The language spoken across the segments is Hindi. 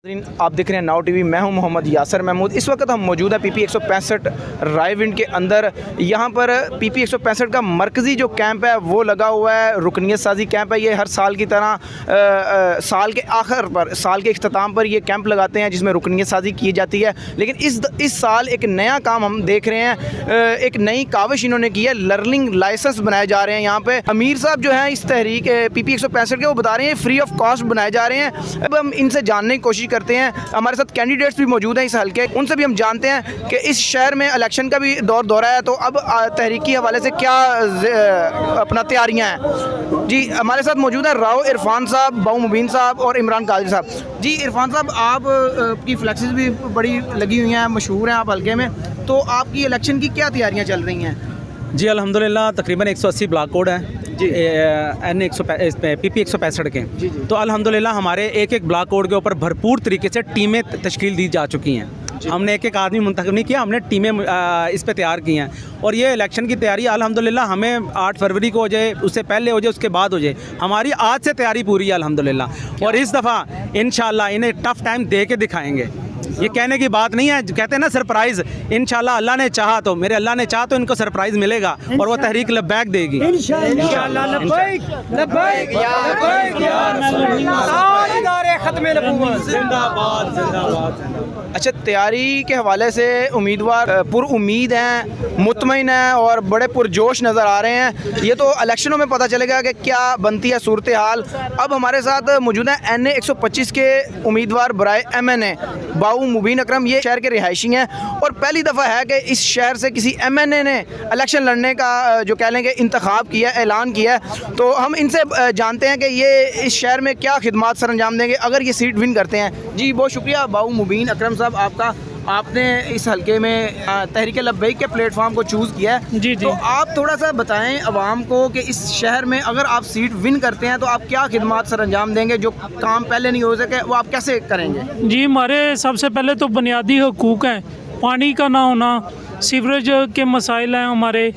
आप देख रहे हैं नाउ टीवी। मैं हूं मोहम्मद यासर महमूद। इस वक्त हम मौजूद है पीपी 165 रायविंड के अंदर। यहां पर पीपी 165 का मरकज़ी जो कैंप है वो लगा हुआ है। रुकनियत साजी कैंप है। ये हर साल की तरह साल के आखिर पर, साल के इख्तिताम पर ये कैंप लगाते हैं जिसमें रुकनियत साजी की जाती है। लेकिन इस साल एक नया काम हम देख रहे हैं। एक नई काविश इन्होंने की है। लर्निंग लाइसेंस बनाए जा रहे हैं। यहाँ पे अमीर साहब जो हैं इस तहरीक पीपी 165 के, वो बता रहे हैं फ्री ऑफ कॉस्ट बनाए जा रहे हैं। अब हम इनसे जानने की कोशिश करते हैं। हमारे साथ कैंडिडेट्स भी मौजूद हैं इस हल्के, उनसे भी हम जानते हैं कि इस शहर में इलेक्शन का भी दौर है, तो अब तहरीकी हवाले से क्या अपना तैयारियां हैं। जी हमारे साथ मौजूद हैं राव इरफान साहब, बाऊ मुबीन साहब और इमरान कादरी साहब। जी इरफान साहब, आप की फ्लैक्सेस भी बड़ी लगी हुई हैं, मशहूर हैं आप हल्के में, तो आपकी इलेक्शन की क्या तैयारियाँ चल रही हैं? जी अल्हम्दुलिल्लाह तकरीबन 180 ब्लॉक कोड हैं एन 165 पीपी 165 के। तो अल्हम्दुलिल्लाह हमारे एक एक ब्लॉक कोड के ऊपर भरपूर तरीके से टीमें तश्कील दी जा चुकी हैं। हमने एक एक आदमी मुंतखब नहीं किया, हमने टीमें इस पे तैयार की हैं। और ये इलेक्शन की तैयारी अल्हम्दुलिल्लाह हमें 8 फरवरी को हो जाए, उससे पहले हो जाए, उसके बाद हो जाए, हमारी आज से तैयारी पूरी है अल्हम्दुलिल्लाह। और इस दफ़ा इंशाल्लाह इन्हें टफ़ टाइम दे के दिखाएँगे। ये कहने की बात नहीं है, कहते हैं ना सरप्राइज़। इंशाल्लाह अल्लाह ने चाहा तो, मेरे अल्लाह ने चाहा तो इनको सरप्राइज़ मिलेगा और वो तहरीक लब्बैक देगी इंशाल्लाह। अच्छा, तैयारी के हवाले से उम्मीदवार पुरुमीद हैं, मुतमईन हैं और बड़े पुरजोश नज़र आ रहे हैं। ये तो इलेक्शनों में पता चलेगा कि क्या बनती है सूरत हाल। अब हमारे साथ मौजूद हैं NA 125 के उम्मीदवार बराए MNA बाऊ मुबीन अकरम। ये शहर के रिहायशी हैं और पहली दफ़ा है कि इस शहर से किसी MNA ने इलेक्शन लड़ने का जो कह लेंगे इंतखाब किया, ऐलान किया है। तो हम इनसे जानते हैं कि ये इस शहर में क्या खिदमात सर अंजाम देंगे अगर ये सीट विन करते हैं। जी बहुत शुक्रिया बाऊ मुबीन अकरम साहब आपका। आपने इस हल्के में तहरीक लब्बैक के प्लेटफॉर्म को चूज़ किया है। जी। तो आप थोड़ा सा बताएं अवाम को कि इस शहर में अगर आप सीट विन करते हैं तो आप क्या खिदमात सर अंजाम देंगे, जो काम पहले नहीं हो सके वो आप कैसे करेंगे? जी हमारे सबसे पहले तो बुनियादी हकूक़ हैं, पानी का ना होना, सीवरेज के मसाइल हैं हमारे,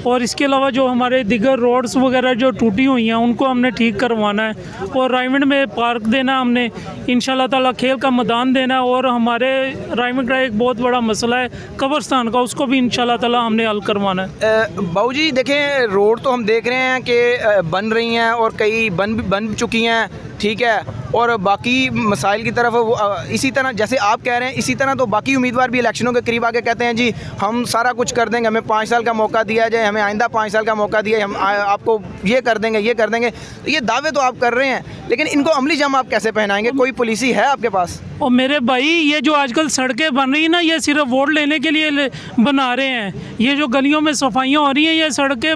और इसके अलावा जो हमारे दिगर रोड्स वगैरह जो टूटी हुई हैं उनको हमने ठीक करवाना है। और रायविंड में पार्क देना है हमने, इंशाल्लाह ताला खेल का मैदान देना है। और हमारे रायविंड का एक बहुत बड़ा मसला है कब्रस्तान का, उसको भी इंशाल्लाह ताला हमने हल करवाना है। बाऊ जी देखें, रोड तो हम देख रहे हैं कि बन रही हैं और कई बन चुकी हैं, ठीक है, और बाकी मसाइल की तरफ इसी तरह जैसे आप कह रहे हैं इसी तरह तो बाकी उम्मीदवार भी इलेक्शनों के करीब आके कहते हैं जी हम सारा कुछ कर देंगे, हमें 5 साल का मौका दिया जाए, हमें आइंदा 5 साल का मौका दिया, हम आपको ये कर देंगे, ये कर देंगे। तो ये दावे तो आप कर रहे हैं, लेकिन इनको अमली जाम आप कैसे पहनाएंगे? कोई पॉलिसी है आपके पास? और मेरे भाई ये जो आजकल सड़कें बन रही हैं ना, ये सिर्फ वोट लेने के लिए बना रहे हैं। ये जो गलियों में सफाइयाँ हो रही हैं ये सड़कें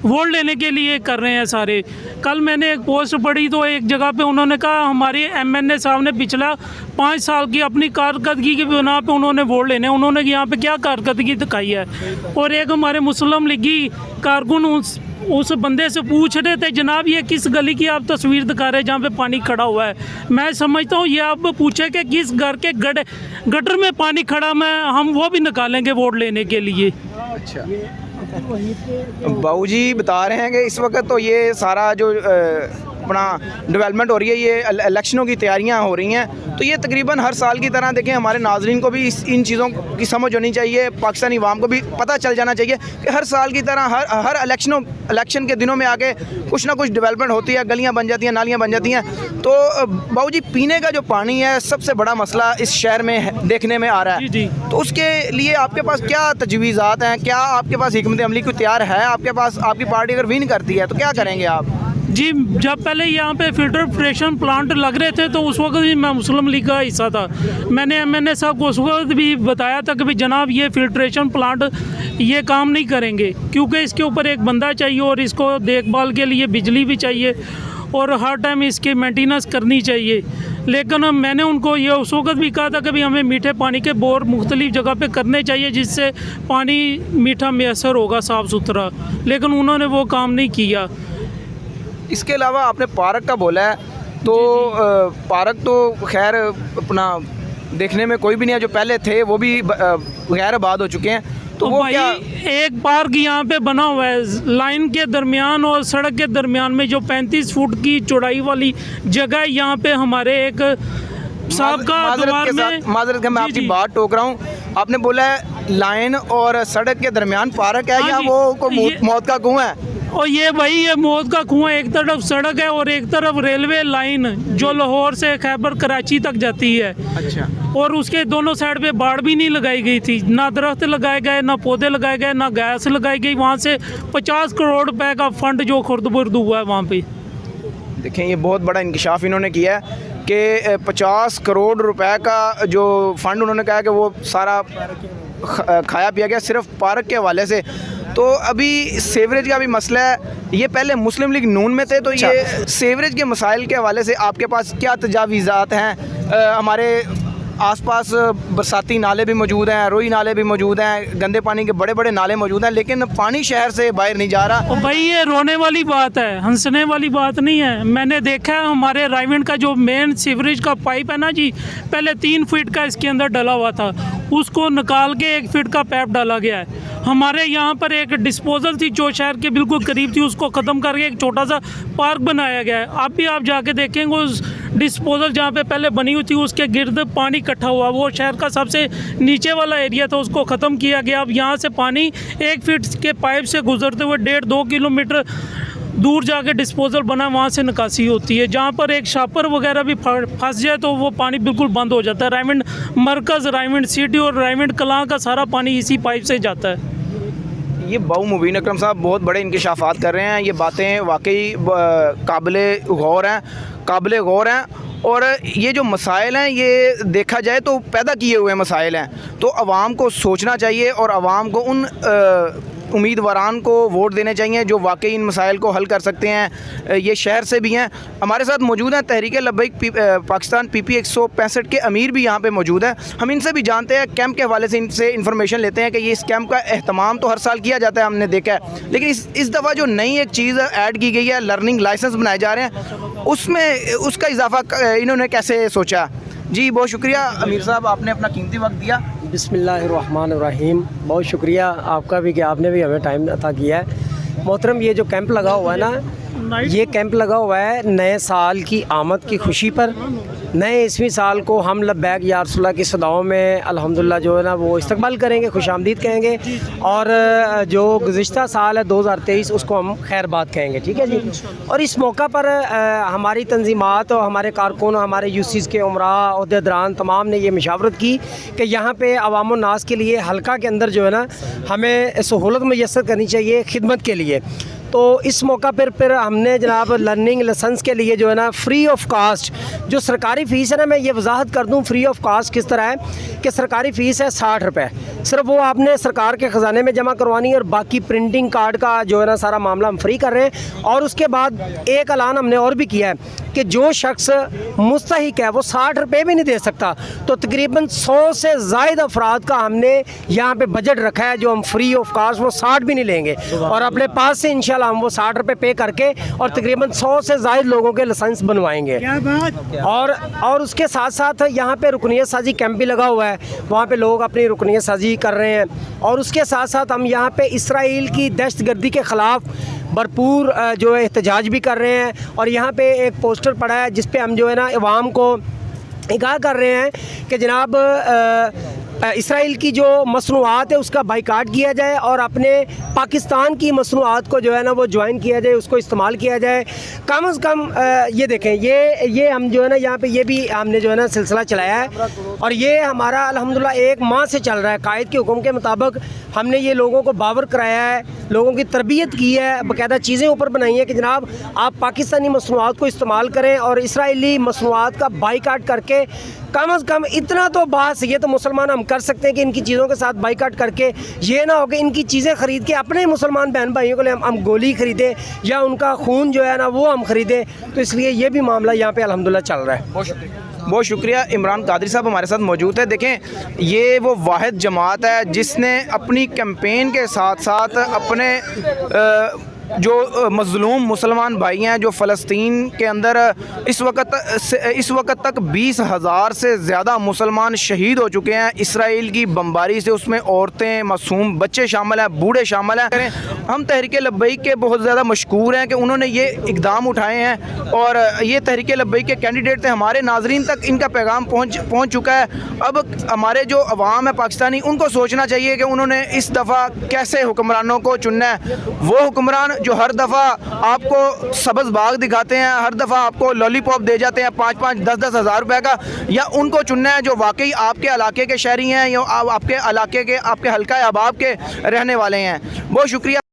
वोट लेने के लिए कर रहे हैं सारे। कल मैंने एक पोस्ट पढ़ी तो एक जगह पे उन्होंने कहा हमारे MNA साहब ने पिछला 5 साल की अपनी कारकर्दगी की बिना पे उन्होंने वोट लेने, उन्होंने यहाँ पे क्या कारकर्दगी दिखाई है। और एक हमारे मुस्लिम लीगी कारकुन उस बंदे से पूछ रहे थे जनाब ये किस गली की आप तस्वीर दिखा रहे हैं जहाँ पे पानी खड़ा हुआ है। मैं समझता हूँ ये आप पूछे कि किस घर के गटर में पानी खड़ा, हम वो भी निकालेंगे वोट लेने के लिए। अच्छा, बाऊ जी बता रहे हैं कि इस वक्त तो ये सारा जो अपना डेवलपमेंट हो रही है, ये इलेक्शनों की तैयारियां हो रही हैं, तो ये तकरीबन हर साल की तरह देखें हमारे नाजरीन को भी इन चीज़ों की समझ होनी चाहिए, पाकिस्तानी अवाम को भी पता चल जाना चाहिए कि हर साल की तरह हर इलेक्शन के दिनों में आके कुछ ना कुछ डेवलपमेंट होती है, गलियां बन जाती हैं, नालियां बन जाती हैं। तो बाऊ जी पीने का जो पानी है सबसे बड़ा मसला इस शहर में देखने में आ रहा है। जी। तो उसके लिए आपके पास क्या तजवीज़ात हैं, क्या आपके पास हिकमत अमली कोई तैयार है आपके पास? आपकी पार्टी अगर विन करती है तो क्या करेंगे आप? जी जब पहले यहाँ पे फिल्ट्रेशन प्लांट लग रहे थे तो उस वक्त भी मैं मुस्लिम लीग का हिस्सा था। मैंने MNA साहब को उस वक्त भी बताया था कि भाई जनाब ये फिल्ट्रेशन प्लांट ये काम नहीं करेंगे क्योंकि इसके ऊपर एक बंदा चाहिए और इसको देखभाल के लिए बिजली भी चाहिए और हर टाइम इसकी मेंटेनेंस करनी चाहिए। लेकिन मैंने उनको ये उस वक्त भी कहा था कि भाई हमें मीठे पानी के बोर मुख्तलिफ जगह पे करने चाहिए जिससे पानी मीठा मैसर होगा, साफ़ सुथरा, लेकिन उन्होंने वो काम नहीं किया। इसके अलावा आपने पार्क का बोला है, तो पार्क तो खैर अपना देखने में कोई भी नहीं है, जो पहले थे वो भी गैर आबाद हो चुके हैं। तो वो भाई क्या एक पार्क यहाँ पे बना हुआ है लाइन के दरमियान और सड़क के दरमियान में, जो 35 फुट की चौड़ाई वाली जगह है, यहाँ पे हमारे एक साहब का दरबार में माजरत है, मैं जी, आपकी जी। बात टोक रहा हूँ। आपने बोला है लाइन और सड़क के दरमियान पार्क है हाँ या जी, वो कोई ये- मौत का कुआं है? और ये भाई ये मौत का कुआं, एक तरफ सड़क है और एक तरफ रेलवे लाइन जो लाहौर से खैबर कराची तक जाती है। अच्छा, और उसके दोनों साइड पे बाड़ भी नहीं लगाई गई थी, ना दरख्त लगाए गए, ना पौधे लगाए गए, ना गैस लगाई गई। वहाँ से 50 करोड़ रुपए का फंड जो खुर्द-बुर्द हुआ है वहाँ पे। देखें ये बहुत बड़ा इंकशाफ इन्होंने किया है कि 50 करोड़ रुपए का जो फंड उन्होंने कहा कि वो सारा खाया पिया गया सिर्फ पार्क के हवाले से। तो अभी सीवरेज का भी मसला है, ये पहले मुस्लिम लीग नून में थे, तो ये सीवरेज के मसाइल के हवाले से आपके पास क्या तजावीज़ात हैं? हमारे आसपास बरसाती नाले भी मौजूद हैं, रोई नाले भी मौजूद हैं, गंदे पानी के बड़े बड़े नाले मौजूद हैं, लेकिन पानी शहर से बाहर नहीं जा रहा। और भाई ये रोने वाली बात है, हंसने वाली बात नहीं है। मैंने देखा है हमारे रायविंड का जो मेन सीवरेज का पाइप है ना जी, पहले 3 फीट का इसके अंदर डला हुआ था, उसको निकाल के 1 फीट का पाइप डाला गया है। हमारे यहाँ पर एक डिस्पोजल थी जो शहर के बिल्कुल करीब थी, उसको ख़त्म करके एक छोटा सा पार्क बनाया गया है। अब भी आप जाके देखेंगे उस डिस्पोजल जहाँ पे पहले बनी हुई थी उसके गिर्द पानी इकट्ठा हुआ, वो शहर का सबसे नीचे वाला एरिया था, उसको ख़त्म किया गया। अब यहाँ से पानी 1 फीट के पाइप से गुजरते हुए 1.5-2 किलोमीटर दूर जाके डिस्पोजल बना, वहाँ से निकासी होती है। जहाँ पर एक शापर वगैरह भी फंस जाए तो वो पानी बिल्कुल बंद हो जाता है। रायविंड मरकज़, रायविंड सिटी और रायविंड कलां का सारा पानी इसी पाइप से जाता है। ये बाऊ मुबीन अकरम साहब बहुत बड़े इंकशाफात कर रहे हैं, ये बातें वाकई काबिले गौर हैं और ये जो मसाइल हैं ये देखा जाए तो पैदा किए हुए मसाइल हैं, तो आवाम को सोचना चाहिए और आवाम को उन उम्मीदवारान को वोट देने चाहिए जो वाकई इन मसाइल को हल कर सकते हैं। ये शहर से भी हैं। हमारे साथ मौजूद हैं तहरीक लब्बैक पाकिस्तान PP 165 के अमीर भी यहाँ पे मौजूद हैं। हम इनसे भी जानते हैं, कैंप के हवाले से इनसे इन्फॉर्मेशन लेते हैं कि ये इस कैंप का एहतमाम तो हर साल किया जाता है, हमने देखा है, लेकिन इस दफ़ा जो नई एक चीज़ ऐड की गई है, लर्निंग लाइसेंस बनाए जा रहे हैं, उसमें उसका इजाफा इन्होंने कैसे सोचा? जी बहुत शुक्रिया अमीर साहब, आपने अपना कीमती वक्त दिया। बिस्मिल्लाहिर्रहमानिर्रहीम। बहुत शुक्रिया आपका भी कि आपने भी हमें टाइम अता किया है। मोहतरम, ये जो कैंप लगा हुआ है ना, ये कैंप लगा हुआ है नए साल की आमद की खुशी पर। नए ईस्वी साल को हम लब्बैक या रसूलुल्लाह की सदाओं में अल्हम्दुलिल्लाह जो है ना वो इस्तकबाल करेंगे, खुशामदीद कहेंगे, और जो गुज़िश्ता साल है 2023 उसको हम खैरबाद कहेंगे, ठीक है जी। और इस मौका पर हमारी तंजीमात और हमारे कारकुन, हमारे यूसीज़ के उमरा अहदेदारान तमाम ने ये मशावरत की कि यहाँ पे अवाम नास के लिए हल्का के अंदर जो है ना हमें सहूलत मैसर करनी चाहिए खिदमत के लिए। तो इस मौका पर फिर हमने जनाब लर्निंग लाइसेंस के लिए जो है ना फ्री ऑफ कास्ट जो सरकारी फ़ीस है ना, मैं ये वजाहत कर दूं फ्री ऑफ कास्ट किस तरह है कि सरकारी फ़ीस है 60 रुपये, सिर्फ वो आपने सरकार के ख़जाने में जमा करवानी है, और बाकी प्रिंटिंग कार्ड का जो है ना सारा मामला हम फ्री कर रहे हैं। और उसके बाद एक ऐलान हमने और भी किया है कि जो शख्स मुस्तहिक है वो 60 रुपये भी नहीं दे सकता, तो तकरीबन 100 से ज़ायद अफराद का हमने यहाँ पे बजट रखा है जो हम फ्री ऑफ कास्ट वो 60 भी नहीं लेंगे, और अपने पास से इंशाल्लाह हम वो 60 रुपये पे करके और तकरीबन 100 से ज़ायद लोगों के लाइसेंस बनवाएंगे। और उसके साथ साथ यहाँ पे रुकनियत साजी कैंप भी लगा हुआ है, वहाँ पे लोग अपनी रुकनियत साजी कर रहे हैं। और उसके साथ साथ हम यहाँ पे इसराइल की दहशतगर्दी के ख़िलाफ़ भरपूर जो है एहतजाज भी कर रहे हैं। और यहाँ पे एक पोस्टर पड़ा है जिस पे हम जो है ना अवाम को आगाह कर रहे हैं कि जनाब इसराइल की जो मसनूआत है उसका बाइकाट किया जाए और अपने पाकिस्तान की मसनूआत को जो है ना वो ज्वाइन किया जाए, उसको इस्तेमाल किया जाए। कम से कम ये देखें, ये हम जो है ना यहाँ पे ये भी हमने जो है ना सिलसिला चलाया है, और ये हमारा अल्हम्दुलिल्लाह 1 माह से चल रहा है। कायद के हुक्म के मुताबिक हमने ये लोगों को बावर कराया है, लोगों की तरबियत की है, बाकायदा चीज़ें ऊपर बनाई हैं कि जनाब आप पाकिस्तानी मसनूआत को इस्तेमाल करें और इसराइली मसनूआत का बाइकाट करके कम से कम इतना तो बात ये तो मुसलमान हम कर सकते हैं कि इनकी चीज़ों के साथ बाइकाट करके ये ना हो कि इनकी चीज़ें ख़रीद के अपने मुसलमान बहन भाइयों के लिए हम गोली ख़रीदें या उनका खून जो है ना वो हम ख़रीदें। तो इसलिए ये भी मामला यहाँ पे अल्हम्दुलिल्लाह चल रहा है। बहुत शुक्रिया। इमरान कादरी साहब हमारे साथ मौजूद है। देखें ये वो वाहिद जमात है जिसने अपनी कैंपेन के साथ साथ अपने जो मज़लूम मुसलमान भाई हैं जो फ़लस्तीन के अंदर इस वक्त तक 20,000 से ज़्यादा मुसलमान शहीद हो चुके हैं इसराइल की बमबारी से। उसमें औरतें, मासूम बच्चे शामिल हैं, बूढ़े शामिल हैं। हम तहरीक लब्बैक के बहुत ज़्यादा मशकूर हैं कि उन्होंने ये इक़दाम उठाए हैं और ये तहरीक लब्बैक के कैंडिडेट थे। हमारे नाजरीन तक इनका पैगाम पहुँच चुका है। अब हमारे जो अवाम है पाकिस्तानी, उनको सोचना चाहिए कि उन्होंने इस दफ़ा कैसे हुक्मरानों को चुनना है। वो हुक्मरान जो हर दफ़ा आपको सब्ज़ बाग दिखाते हैं, हर दफ़ा आपको लॉलीपॉप दे जाते हैं 5-5, 10-10 हज़ार रुपये का, या उनको चुनना है जो वाकई आपके इलाके के शहरी हैं या आपके इलाके के, आपके हल्का अहबाब के रहने वाले हैं। बहुत शुक्रिया।